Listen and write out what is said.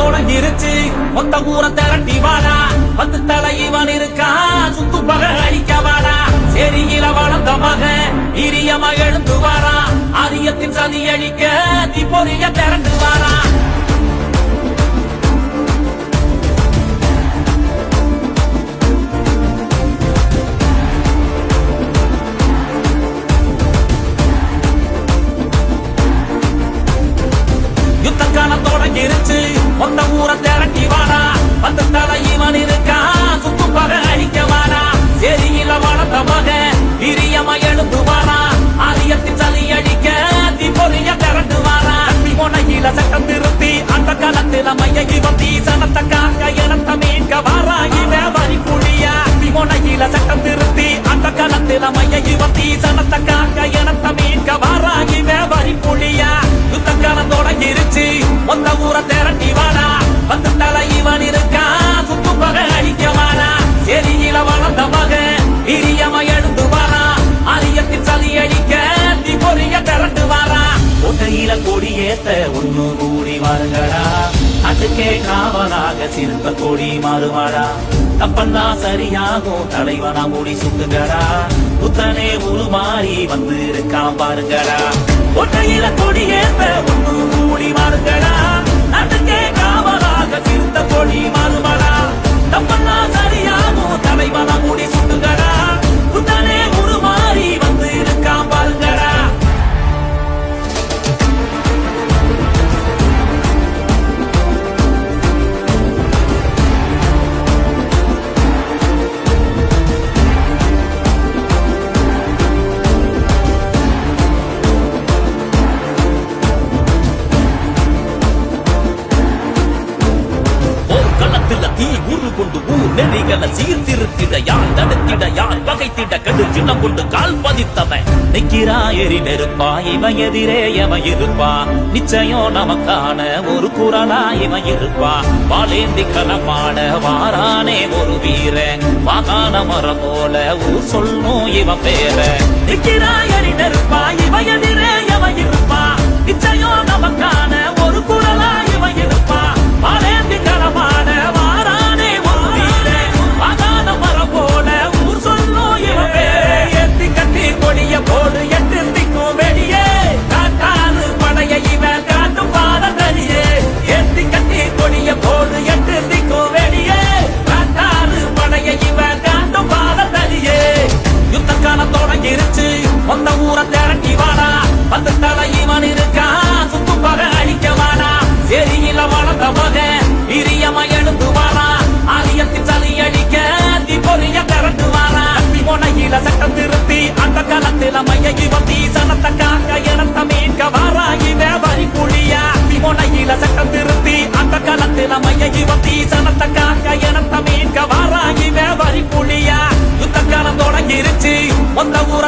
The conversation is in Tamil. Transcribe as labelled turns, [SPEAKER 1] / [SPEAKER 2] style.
[SPEAKER 1] தொடங்கிருச்சு மொத்த ஊர திரட்டி வாடா பத்து தலை இவன் இருக்கா சுத்து பக அழிக்க வாடா செரியில வளர்ந்த மக இரியமா எழுந்து வாரா ஆரியத்தின் சதி அழிக்க தீ பொறிய திரண்டு வாரா தொடங்கிருச்சு மொத்த ஊர திரட்டி வாடா பத்து தலை இவன் இருக்கா சுத்து பக அழிக்க வாடா செரியில வளர்ந்த மக இரியமா எழுந்து வாரா ஆரியத்தின் சதி அழிக்க தீ பொறிய திரண்டு வாரா முனையில சட்டம் திருத்தி அந்த காலத்துல மையகி வந்தி சனத்த காக்க இனத்த மீட்க வாரா இவன் வரி புலியா முனையில சட்டம் திருத்தி அந்த காலத்துல மையகி வந்தி சனத்த காக்க இனத்த மீட்க வாரா இவன் வரி புலியா யுத்த காலம் தொடங்கிருச்சு மொத்த ஊர திரட்டி வாடா பத்து தலை இவன் இருக்கா சுத்து பக அழிக்க வாடா செரியில வளர்ந்த மக இரியமா எழுந்து வாரா ஆரியத்தின் சதி அழிக்க தீ பொறிய திரண்டு வாரா கோட்டையில கொடியேத்த ஒண்ணு கூடி வாருங்கடா நாட்டுக்கே காவலாக சிறுத்த கொடி மாறுவாடா தப்பந்தா சரியாகும் தலைவனா மூடி சுத்துங்கடா புத்தனே உருமாறி வந்து இருக்கான் பாருங்கடா கோட்டையில கொடியேத்த ஒண்ணு கூடி வாருங்கடா நாட்டுக்கே காவலாக சிறுத்த கொடி மாறுவாடா தப்பந்தா சரியாகும் தலைவனா மூடி சுத்துங்கடா புத்தனே உருமாறி வந்து இருக்கான் பாருங்கடா சீர்திருத்திட யார் தடுத்திட யார் பகைத்திட கடுஞ்சினம் கொண்டு கால் பதித்தவன் நிற்கிறாயறி நெருப்பா இவன் எதிரே எவன் இருப்பா நிச்சயம் நமக்கான ஒரு குரலா இவன் இருப்பா வாழேந்தி களமாட வாரானே ஒரு வீரன் வாகான மரம் போல ஊர் சொல்லும் இவன் பேர நிற்கிறாயறி நெருப்பா இவன் எதிரே எவன் இருப்பா நிச்சயம் நமக்கான ஒரு குரலா இவன் இருப்பா வாழேந்தி களமாட வாரானே ஒரு வீரன் வாகான மரம் போல ஊர் சொல்லும் இவன் பேர எத்தி கட்டி கொடிய போடு எட்டு திக்கும் வெளியே காட்டாறு படைய இவன் காட்டும் பாதத்தடியே எத்தி கட்டி கொடிய போடு எட்டு திக்கும் வெளியே காட்டாறு படைய இவன் காட்டும் பாதத்தடியே யுத்த காலம் தொடங்கிருச்சு மொத்த ஊர திரட்டி வாடா பத்து தலை இவன் இருக்கா சுத்து பக அழிக்க வாடா செரியில வளர்ந்த மக இரியமா எழுந்து வாரா ஆரியத்தின் சதி அழிக்க தீ பொறிய திரண்டு வாரா முனையில சட்டம் திருத்தி அந்த காலத்துல மையகி வந்தி சனத்த காக்க இனத்த மீட்க வாரா இவன் வரி புலியா முனையில சட்டம் திருத்தி அந்த காலத்துல மையகி வந்தி சனத்த காக்க இனத்த மீட்க வாரா இவன் வரி புலியா யுத்த காலம் தொடங்கிருச்சு மொத்த ஊர